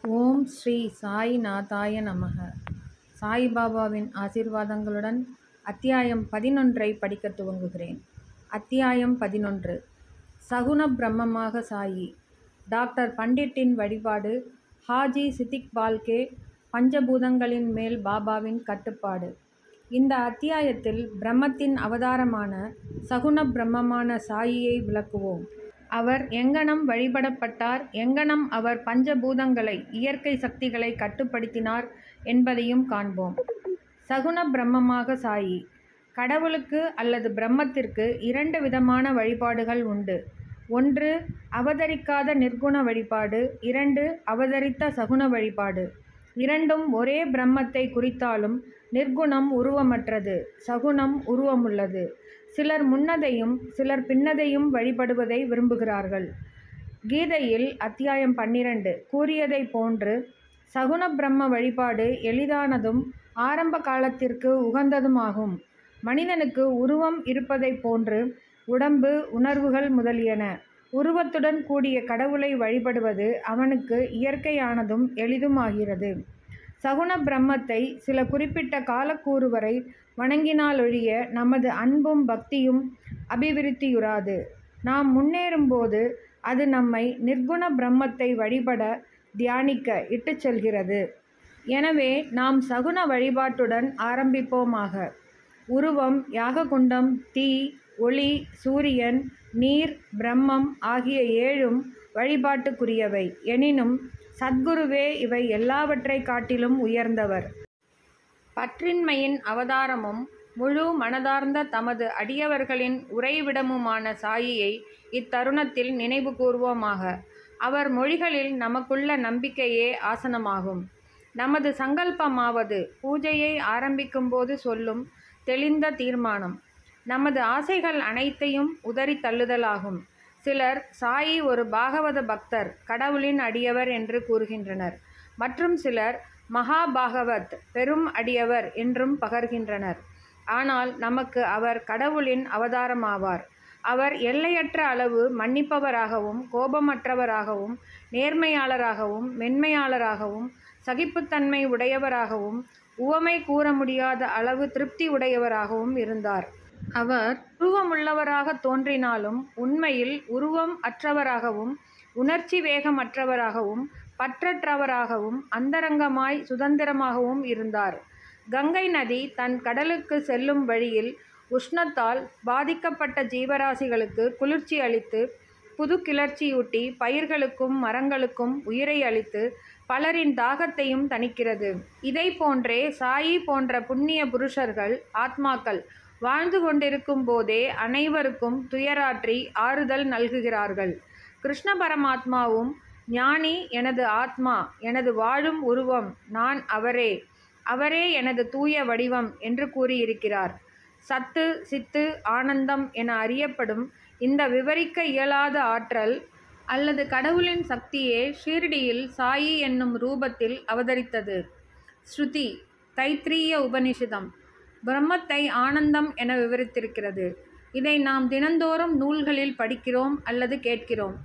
ஓம் ஸ்ரீ சாய்நாதாய நமக. சாய்பாபாவின் ஆசீர்வாதங்களுடன் அத்தியாயம் 11 படிக்க துவங்குகிறேன். அத்தியாயம் 11. சகுன பிரம்மமாக சாயி. டாக்டர் பண்டிட்டின் வழிபாடு. ஹாஜி சித்திக் பால்கே. பஞ்சபூதங்களின் மேல் பாபாவின் கட்டுப்பாடு. இந்த அத்தியாயத்தில் பிரம்மத்தின் அவதாரமான சகுன பிரம்மமான சாயியை விளக்குவோம். அவர் எங்கனம் வழிபடப்பட்டார், எங்கனம் அவர் பஞ்சபூதங்களை, இயற்கை சக்திகளை கட்டுப்படுத்தினார் என்பதையும் காண்போம். சகுன பிரம்மமாக சாயி. கடவுளுக்கு அல்லது பிரம்மத்திற்கு 2 விதமான வழிபாடுகள் உண்டு. 1 அவதரிக்காத நிர்குண வழிபாடு, 2 அவதரித்த சகுன வழிபாடு. இரண்டும் ஒரே பிரம்மத்தை குறித்தாலும் நிர்குணம் உருவமற்றது, சகுனம் உருவமுள்ளது. சிலர் முன்னதையும் சிலர் பின்னதையும் வழிபடுவதை விரும்புகிறார்கள். கீதையில் அத்தியாயம் 12 கூறியதை போன்று சகுன பிரம்ம வழிபாடு எளிதானதும் ஆரம்ப காலத்திற்கு உகந்ததுமாகும். மனிதனுக்கு உருவம் இருப்பதை போன்று உடம்பு, உணர்வுகள் முதலியன. உருவத்துடன் கூடிய கடவுளை வழிபடுவது அவனுக்கு இயற்கையானதும் எளிதுமாகிறது. சகுன பிரம்மத்தை சில குறிப்பிட்ட காலக்கூறு வரை வணங்கினாலொழிய நமது அன்பும் பக்தியும் அபிவிருத்தியுறாது. நாம் முன்னேறும்போது அது நம்மை நிர்குண பிரம்மத்தை வழிபட, தியானிக்க இட்டுச் செல்கிறது. எனவே நாம் சகுன வழிபாட்டுடன் ஆரம்பிப்போமாக. உருவம், யாககுண்டம், தீ, ஒளி, சூரியன், நீர், பிரம்மம் ஆகிய 7ம் வழிபாட்டுக்குரியவை. எனினும் சத்குருவே இவை எல்லாவற்றை காட்டிலும் உயர்ந்தவர். பற்றின்மையின் அவதாரமும் முழு மனதார்ந்த தமது அடியவர்களின் உறைவிடமுமான சாயியை இத்தருணத்தில் நினைவு கூர்வோமாக. அவர் மொழிகளில் நமக்குள்ள நம்பிக்கையே ஆசனமாகும். நமது சங்கல்பமாவது பூஜையை ஆரம்பிக்கும்போது சொல்லும் தெளிந்த தீர்மானம். நமது ஆசைகள் அனைத்தையும் உதறி தள்ளுதலாகும். சிலர் சாயி ஒரு பாகவத பக்தர், கடவுளின் அடியவர் என்று கூறுகின்றனர். மற்றும் சிலர் மகாபாகவத், பெரும் அடியவர் என்றும் பகர்கின்றனர். ஆனால் நமக்கு அவர் கடவுளின் அவதாரமாவார். அவர் எல்லையற்ற அளவு மன்னிப்பவராகவும், கோபமற்றவராகவும், நேர்மையாளராகவும், மென்மையாளராகவும், சகிப்புத்தன்மை உடையவராகவும், உவமை கூற முடியாத அளவு திருப்தி உடையவராகவும் இருந்தார். அவர் உருவமுள்ளவராக தோன்றினாலும் உண்மையில் உருவம் அற்றவராகவும், உணர்ச்சி வேகமற்றவராகவும், பற்றற்றவராகவும், அந்தரங்கமாய் சுதந்திரமாகவும் இருந்தார். கங்கை நதி தன் கடலுக்கு செல்லும் வழியில் உஷ்ணத்தால் பாதிக்கப்பட்ட ஜீவராசிகளுக்கு குளிர்ச்சி அளித்து, புது கிளர்ச்சியூட்டி, பயிர்களுக்கும் மரங்களுக்கும் உயிரை அளித்து, பலரின் தாகத்தையும் தணிக்கிறது. இதை போன்றே சாயி போன்ற புண்ணிய புருஷர்கள், ஆத்மாக்கள் வாழ்ந்து கொண்டிருக்கும் போதே அனைவருக்கும் துயராற்றி ஆறுதல் நல்குகிறார்கள். கிருஷ்ண பரமாத்மாவும் ஞானி எனது ஆத்மா, எனது வாழும் உருவம், நான் அவரே, அவரே எனது தூய வடிவம் என்று கூறியிருக்கிறார். சத்து, சித்து, ஆனந்தம் என அறியப்படும் இந்த விவரிக்க இயலாத ஆற்றல் அல்லது கடவுளின் சக்தியே ஷீரடியில் சாயி என்னும் ரூபத்தில் அவதரித்தது. ஸ்ருதி தைத்திரிய உபனிஷதம் பிரம்மத்தை ஆனந்தம் என விவரித்திருக்கிறது. இதை நாம் தினந்தோறும் நூல்களில் படிக்கிறோம் அல்லது கேட்கிறோம்.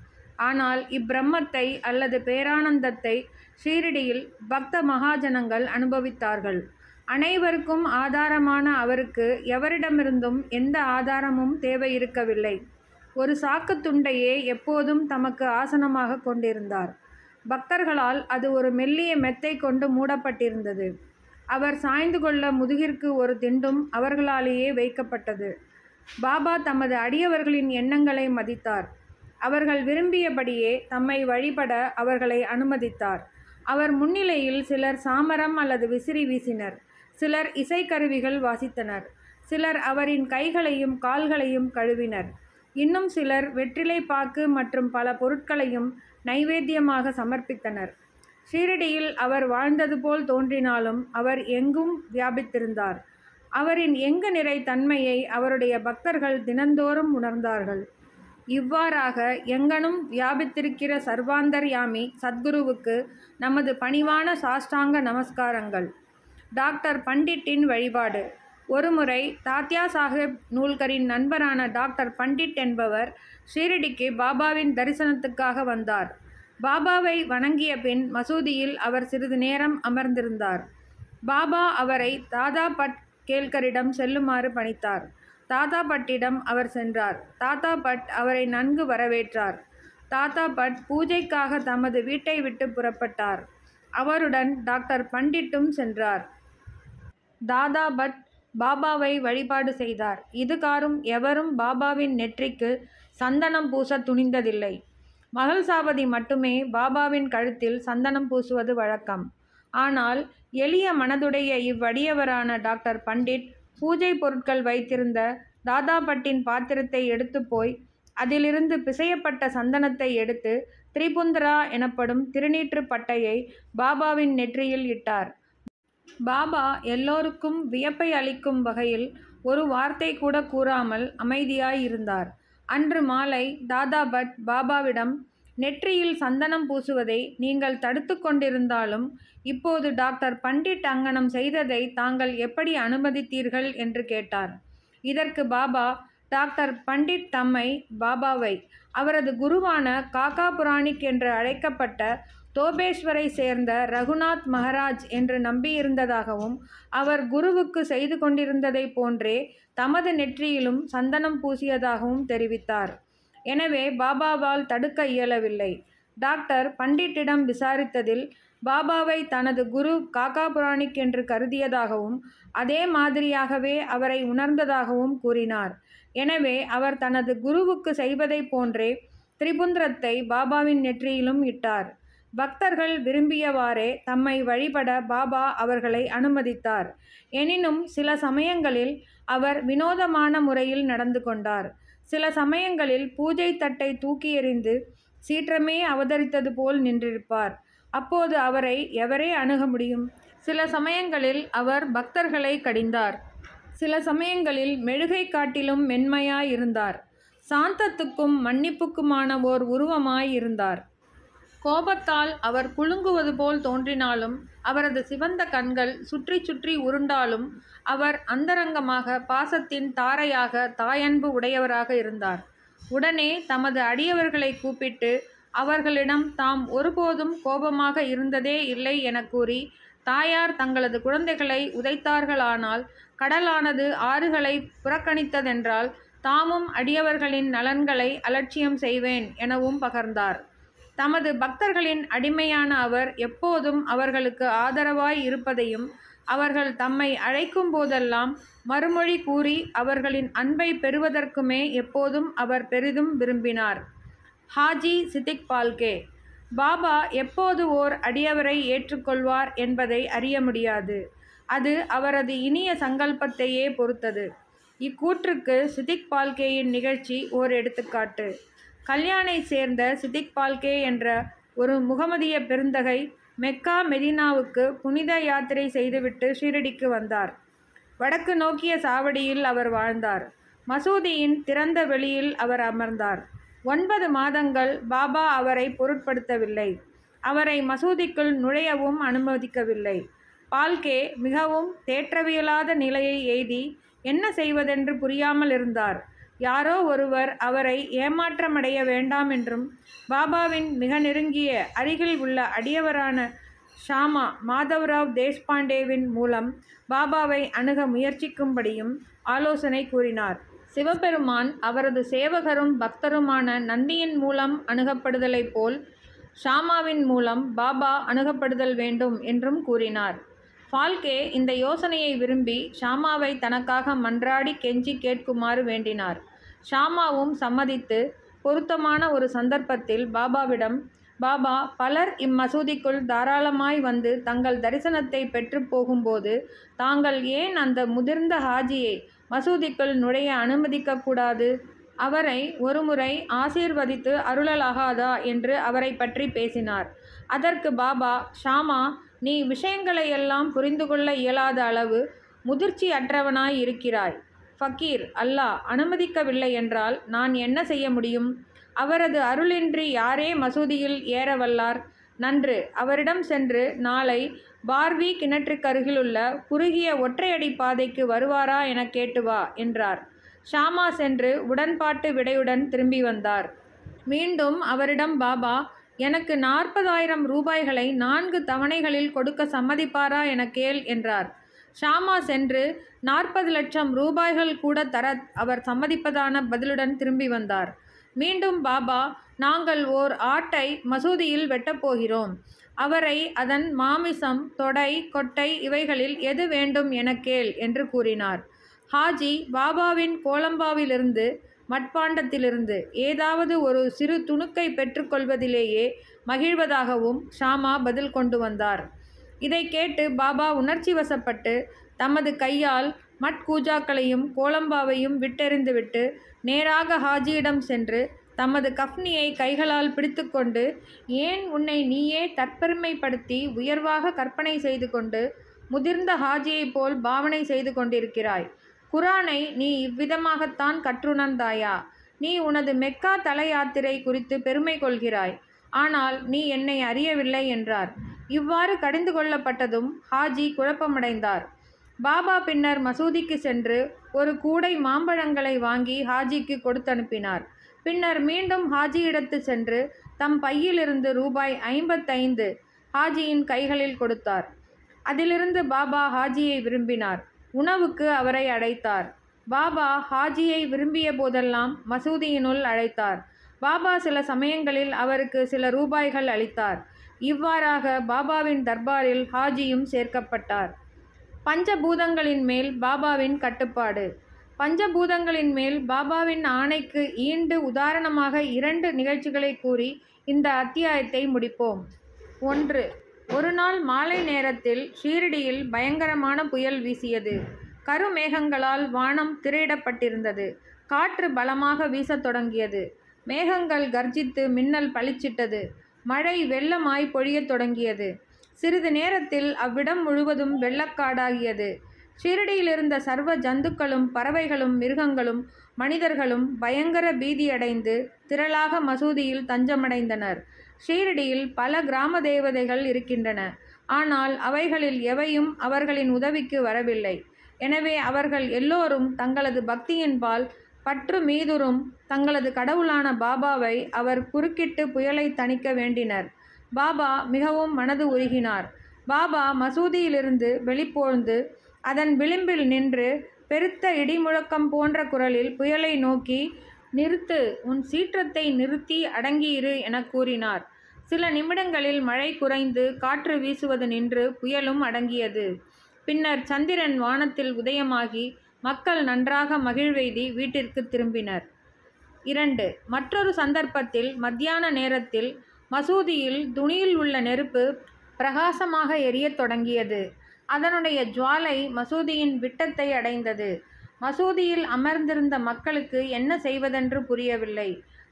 ஆனால் இப்பிரம்மத்தை அல்லது பேரானந்தத்தை ஷீரடியில் பக்த மகாஜனங்கள் அனுபவித்தார்கள். அனைவருக்கும் ஆதாரமான அவருக்கு எவரிடமிருந்தும் எந்த ஆதாரமும் தேவை இருக்கவில்லை. ஒரு சாக்கு துண்டையே எப்போதும் தமக்கு ஆசனமாக கொண்டிருந்தார். பக்தர்களால் அது ஒரு மெல்லிய மெத்தை கொண்டு மூடப்பட்டிருந்தது. அவர் சாய்ந்து கொள்ள முதுகிற்கு ஒரு திண்டும் அவர்களாலேயே வைக்கப்பட்டது. பாபா தமது அடியவர்களின் எண்ணங்களை மதித்தார். அவர்கள் விரும்பியபடியே தம்மை வழிபட அவர்களை அனுமதித்தார். அவர் முன்னிலையில் சிலர் சாமரம் அல்லது விசிறி வீசினர், சிலர் இசைக்கருவிகள் வாசித்தனர், சிலர் அவரின் கைகளையும் கால்களையும் கழுவினர், இன்னும் சிலர் வெற்றிலை பாக்கு மற்றும் பல பொருட்களையும் நைவேத்தியமாக சமர்ப்பித்தனர். ஷீரடியில் அவர் வாழ்ந்தது போல் தோன்றினாலும் அவர் எங்கும் வியாபித்திருந்தார். அவரின் எங்கு நிறை தன்மையை அவருடைய பக்தர்கள் தினந்தோறும் உணர்ந்தார்கள். இவ்வாறாக எங்கனும் வியாபித்திருக்கிற சர்வாந்தர்யாமி சத்குருவுக்கு நமது பணிவான சாஷ்டாங்க நமஸ்காரங்கள். டாக்டர் பண்டிட்டின் வழிபாடு. ஒருமுறை தாத்யா சாஹேப் நூல்கரின் நண்பரான டாக்டர் பண்டிட் என்பவர் ஷீரடிக்கு பாபாவின் தரிசனத்துக்காக வந்தார். பாபாவை வணங்கிய பின் மசூதியில் அவர் சிறிது நேரம் அமர்ந்திருந்தார். பாபா அவரை தாதா பட் கேல்கரிடம் செல்லுமாறு பணித்தார். தாதா பட்டிடம் அவர் சென்றார். தாதா பட் அவரை நன்கு வரவேற்றார். தாதா பட் பூஜைக்காக தமது வீட்டை விட்டு புறப்பட்டார். அவருடன் டாக்டர் பண்டிட்டும் சென்றார். தாதா பட் பாபாவை வழிபாடு செய்தார். இதுகாரும் எவரும் பாபாவின் நெற்றிக்கு சந்தனம் பூச துணிந்ததில்லை. மகள்சாபதி மட்டுமே பாபாவின் கழுத்தில் சந்தனம் பூசுவது வழக்கம். ஆனால் எளிய மனதுடைய இவ்வடியவரான டாக்டர் பண்டிட் பூஜை பொருட்கள் வைத்திருந்த தாதா பட்டின் பாத்திரத்தை எடுத்து போய் அதிலிருந்து பிசையப்பட்ட சந்தனத்தை எடுத்து திரிபுந்தரா எனப்படும் திருநீற்று பட்டையை பாபாவின் நெற்றியில் இட்டார். பாபா எல்லோருக்கும் வியப்பை அளிக்கும் வகையில் ஒரு வார்த்தை கூட கூறாமல் அமைதியாயிருந்தார். அன்று மாலை தாதா பட் பாபாவிடம், நெற்றியில் சந்தனம் பூசுவதை நீங்கள் தடுத்து கொண்டிருந்தாலும் இப்போது டாக்டர் பண்டிட் அங்ஙனம் செய்ததை தாங்கள் எப்படி அனுமதித்தீர்கள் என்று கேட்டார். இதற்கு பாபா, டாக்டர் பண்டிட் பாபாவை அவரது குருவான காக்கா புராணிக் என்று அழைக்கப்பட்ட தோபேஸ்வரை சேர்ந்த ரகுநாத் மகராஜ் என்று நம்பியிருந்ததாகவும் அவர் குருவுக்கு செய்து கொண்டிருந்ததை போன்றே தமது நெற்றியிலும் சந்தனம் பூசியதாகவும் தெரிவித்தார். எனவே பாபாவால் தடுக்க இயலவில்லை. டாக்டர் பண்டிட்டிடம் விசாரித்ததில் பாபாவை தனது குரு காக்கா புராணிக் என்று கருதியதாகவும் அதே மாதிரியாகவே அவரை உணர்ந்ததாகவும் கூறினார். எனவே அவர் தனது குருவுக்கு செய்வதை போன்றே திரிபுந்திரத்தை பாபாவின் நெற்றியிலும் இட்டார். பக்தர்கள் விரும்பியவாறே தம்மை வழிபட பாபா அவர்களை அனுமதித்தார். எனினும் சில சமயங்களில் அவர் வினோதமான முறையில் நடந்து கொண்டார். சில சமயங்களில் பூஜை தட்டை தூக்கி எறிந்து சீற்றமே அவதரித்தது போல் நின்றிருப்பார். அப்போது அவரை எவரே அணுக முடியும்? சில சமயங்களில் அவர் பக்தர்களை கடிந்தார். சில சமயங்களில் மெழுகை காட்டிலும் மென்மையாயிருந்தார். சாந்தத்துக்கும் மன்னிப்புக்குமான ஓர் உருவமாயிருந்தார். கோபத்தால் அவர் குலுங்குவது போல் தோன்றினாலும் அவரது சிவந்த கண்கள் சுற்றி சுற்றி உருண்டாலும் அவர் அந்தரங்கமாக பாசத்தின் தாரையாக தாயன்பு உடையவராக இருந்தார். உடனே தமது அடியவர்களை கூப்பிட்டு அவர்களிடம் தாம் ஒருபோதும் கோபமாக இருந்ததே இல்லை என கூறி, தாயார் தங்களது குழந்தைகளை உதைத்தார்களானால், கடலானது ஆறுகளை புறக்கணித்ததென்றால் தாமும் அடியவர்களின் நலன்களை அலட்சியம் செய்வேன் எனவும் பகர்ந்தார். தமது பக்தர்களின் அடிமையான அவர் எப்போதும் அவர்களுக்கு ஆதரவாய் இருப்பதையும் அவர்கள் தம்மை அழைக்கும் போதெல்லாம் மறுமொழி கூறி அவர்களின் அன்பை பெறுவதற்குமே எப்போதும் அவர் பெரிதும் விரும்பினார். ஹாஜி சித்திக் பால்கே. பாபா எப்போது ஓர் அடியவரை ஏற்றுக்கொள்வார் என்பதை அறிய முடியாது. அது அவரது இனிய சங்கல்பத்தையே பொறுத்தது. இக்கூற்றுக்கு சித்திக் பால்கேயின் நிகழ்ச்சி ஓர் எடுத்துக்காட்டு. கல்யாணை சேர்ந்த சித்திக் பால்கே என்ற ஒரு முகமதிய பெருந்தகை மெக்கா மெதினாவுக்கு புனித யாத்திரை செய்துவிட்டு ஷீரடிக்கு வந்தார். வடக்கு நோக்கிய சாவடியில் அவர் வாழ்ந்தார். மசூதியின் திறந்த வெளியில் அவர் அமர்ந்தார். 9 மாதங்கள் பாபா அவரை பொருட்படுத்தவில்லை. அவரை மசூதிக்குள் நுழையவும் அனுமதிக்கவில்லை. பால்கே மிகவும் தேற்றவியலாத நிலையை எய்தி என்ன செய்வதென்று புரியாமல் இருந்தார். யாரோ ஒருவர் அவரை ஏமாற்றமடைய வேண்டாம் என்றும் பாபாவின் மிக நெருங்கிய அருகில் உள்ள அடியவரான ஷாமா மாதவ்ராவ் தேஷ்பாண்டேவின் மூலம் பாபாவை அணுக முயற்சிக்கும்படியும் ஆலோசனை கூறினார். சிவபெருமான் அவரது சேவகரும் பக்தருமான நந்தியின் மூலம் அணுகப்படுதலைப் போல் ஷாமாவின் மூலம் பாபா அணுகப்படுதல் வேண்டும் என்றும் கூறினார். பால்கே இந்த யோசனையை விரும்பி ஷாமாவை தனக்காக மன்றாடி கெஞ்சி கேட்குமாறு வேண்டினார். ஷாமாவும் சம்மதித்து பொருத்தமான ஒரு சந்தர்ப்பத்தில் பாபாவிடம், பாபா, பலர் இம்மசூதிக்குள் தாராளமாய் வந்து தங்கள் தரிசனத்தை பெற்று போகும்போது தாங்கள் ஏன் அந்த முதிர்ந்த ஹாஜியை மசூதிக்குள் நுழைய அனுமதிக்கக்கூடாது? அவரை ஒருமுறை ஆசீர்வதித்து அருளலாகாதா என்று அவரை பற்றி பேசினார். அதற்கு பாபா, ஷாமா, நீ விஷயங்களையெல்லாம் புரிந்து கொள்ள இயலாத அளவு முதிர்ச்சி அற்றவனாய் இருக்கிறாய். ஃபக்கீர், அல்லாஹ் அனுமதிக்கவில்லை என்றால் நான் என்ன செய்ய முடியும்? அவரது அருளின்றி யாரே மசூதியில் ஏற வல்லார்? நன்று, அவரிடம் சென்று நாளை பார்வி கிணற்றுக்கருகிலுள்ள குறுகிய ஒற்றையடி பாதைக்கு வருவாரா என கேட்டு வா என்றார். ஷாமா சென்று உடன்பாட்டு விடையுடன் திரும்பி வந்தார். மீண்டும் அவரிடம் பாபா, எனக்கு 40,000 ரூபாய்களை 4 தவணைகளில் கொடுக்க சம்மதிப்பாரா என கேள் என்றார். ஷாமா சென்று 40 லட்சம் ரூபாய்கள் கூட தர அவர் சம்மதிப்பதான பதிலுடன் திரும்பி வந்தார். மீண்டும் பாபா, நாங்கள் ஓர் ஆட்டை மசூதியில் வெட்டப்போகிறோம். அவரை, அதன் மாமிசம், தொடை, கொட்டை இவைகளில் எது வேண்டும் என கேள் என்று கூறினார். ஹாஜி பாபாவின் கோலம்பாவிலிருந்து மட்பாண்டத்திலிருந்து ஏதாவது ஒரு சிறு துணுக்கை பெற்றுக்கொள்வதிலேயே மகிழ்வதாகவும் ஷாமா பதில் கொண்டு வந்தார். இதை கேட்டு பாபா உணர்ச்சி வசப்பட்டு தமது கையால் மட்கூஜாக்களையும் கோலம்பாவையும் விட்டெறிந்துவிட்டு நேராக ஹாஜியிடம் சென்று தமது கஃப்னியை கைகளால் பிடித்துக்கொண்டு, ஏன் உன்னை நீயே தற்பெருமைப்படுத்தி உயர்வாக கற்பனை செய்து கொண்டு முதிர்ந்த ஹாஜியைப் போல் பாவனை செய்து கொண்டிருக்கிறாய்? குரானை நீ இவ்விதமாகத்தான் கற்றுணர்ந்தாயா? நீ உனது மெக்கா தல யாத்திரை குறித்து பெருமை கொள்கிறாய். ஆனால் நீ என்னை அறியவில்லை என்றார். இவ்வாறு கடிந்து கொள்ளப்பட்டதும் ஹாஜி குழப்பமடைந்தார். பாபா பின்னர் மசூதிக்கு சென்று ஒரு கூடை மாம்பழங்களை வாங்கி ஹாஜிக்கு கொடுத்தனுப்பினார். பின்னர் மீண்டும் ஹாஜியிடத்து சென்று தம் பையிலிருந்து ரூபாய் 55 ஹாஜியின் கைகளில் கொடுத்தார். அதிலிருந்து பாபா ஹாஜியை விரும்பினார். உணவுக்கு அவரை அழைத்தார். பாபா ஹாஜியை விரும்பிய போதெல்லாம் மசூதியினுள் அழைத்தார். பாபா சில சமயங்களில் அவருக்கு சில ரூபாய்கள் அளித்தார். இவ்வாறாக பாபாவின் தர்பாரில் ஹாஜியும் சேர்க்கப்பட்டார். பஞ்சபூதங்களின் மேல் பாபாவின் கட்டுப்பாடு. பஞ்சபூதங்களின் மேல் பாபாவின் ஆணைக்கு ஈண்டு உதாரணமாக 2 நிகழ்ச்சிகளை கூறி இந்த அத்தியாயத்தை முடிப்போம். 1. ஒரு நாள் மாலை நேரத்தில் ஷீரடியில் பயங்கரமான புயல் வீசியது. கருமேகங்களால் வானம் திரையிடப்பட்டிருந்தது. காற்று பலமாக வீசத் தொடங்கியது. மேகங்கள் கர்ஜித்து மின்னல் பளிச்சிட்டது. மழை வெள்ளமாய் பொழியத் தொடங்கியது. சிறிது நேரத்தில் அவ்விடம் முழுவதும் வெள்ளக்காடாகியது. ஷீரடியிலிருந்த சர்வ ஜந்துக்களும் பறவைகளும் மிருகங்களும் மனிதர்களும் பயங்கர பீதியடைந்து திரளாக மசூதியில் தஞ்சமடைந்தனர். ஷீரடியில் பல கிராம தேவதைகள் இருக்கின்றன. ஆனால் அவைகளில் எவையும் அவர்களின் உதவிக்கு வரவில்லை. எனவே அவர்கள் எல்லோரும் தங்களது பக்தியின்பால் பற்று மீதுறும் தங்களது கடவுளான பாபாவை அவர் குறுக்கிட்டு புயலை தணிக்க வேண்டினர். பாபா மிகவும் மனது உருகினார். பாபா மசூதியிலிருந்து வெளிப்போழ்ந்து அதன் விளிம்பில் நின்று பெருத்த இடிமுழக்கம் போன்ற குரலில் புயலை நோக்கி, நிறுத்து, உன் சீற்றத்தை நிறுத்தி அடங்கியிரு என கூறினார். சில நிமிடங்களில் மழை குறைந்து காற்று வீசுவது நின்று புயலும் அடங்கியது. பின்னர் சந்திரன் வானத்தில் உதயமாகி மக்கள் நன்றாக மகிழ்வெய்தி வீட்டிற்கு திரும்பினர். 2. மற்றொரு சந்தர்ப்பத்தில் மத்தியான நேரத்தில் மசூதியில் துணியில் உள்ள நெருப்பு பிரகாசமாக எரியத் தொடங்கியது. அதனுடைய ஜுவாலை மசூதியின் விட்டத்தை அடைந்தது. மசூதியில் அமர்ந்திருந்த மக்களுக்கு என்ன செய்வதென்று புரியவில்லை.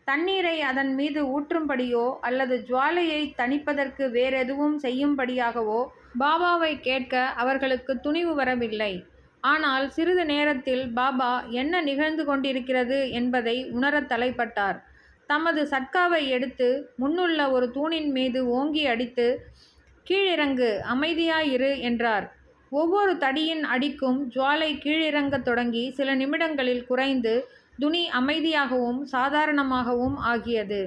தண்ணீரை அதன் மீது ஊற்றும்படியோ அல்லது ஜுவாலையை தணிப்பதற்கு வேறெதுவும் செய்யும்படியாகவோ பாபாவை கேட்க அவர்களுக்கு துணிவு வரவில்லை. ஆனால் சிறிது நேரத்தில் பாபா என்ன நிகழ்ந்து கொண்டிருக்கிறது என்பதை உணரத் தலைப்பட்டார். தமது சட்காவை எடுத்து முன்னுள்ள ஒரு தூணின் மீது ஓங்கி அடித்து, கீழிறங்கு, அமைதியாயிரு என்றார். ஒவ்வொரு தடியின் அடிக்கும் ஜுவாலை கீழிறங்கத் தொடங்கி சில நிமிடங்களில் குறைந்து துணி அமைதியாகவும் சாதாரணமாகவும் ஆகியது.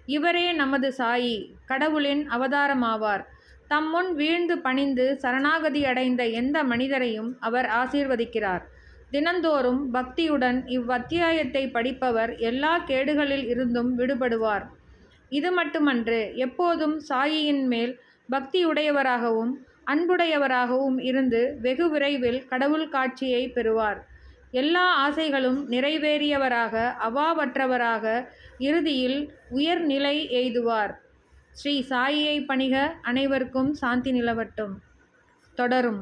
இவரே நமது சாயி, கடவுளின் அவதாரமாவார். தம்முன் வீழ்ந்து பணிந்து சரணாகதி அடைந்த எந்த மனிதரையும் அவர் ஆசீர்வதிக்கிறார். தினந்தோறும் பக்தியுடன் இவ்வத்தியாயத்தை படிப்பவர் எல்லா கேடுகளில் இருந்தும் விடுபடுவார். இது மட்டுமன்று, எப்போதும் சாயியின் மேல் பக்தியுடையவராகவும் அன்புடையவராகவும் இருந்து வெகு விரைவில் கடவுள் காட்சியை பெறுவார். எல்லா ஆசைகளும் நிறைவேறியவராக, அவாவற்றவராக இறுதியில் உயர்நிலை எய்துவார். ஸ்ரீ சாயியை பணிக. அனைவருக்கும் சாந்தி நிலவட்டும். தொடரும்.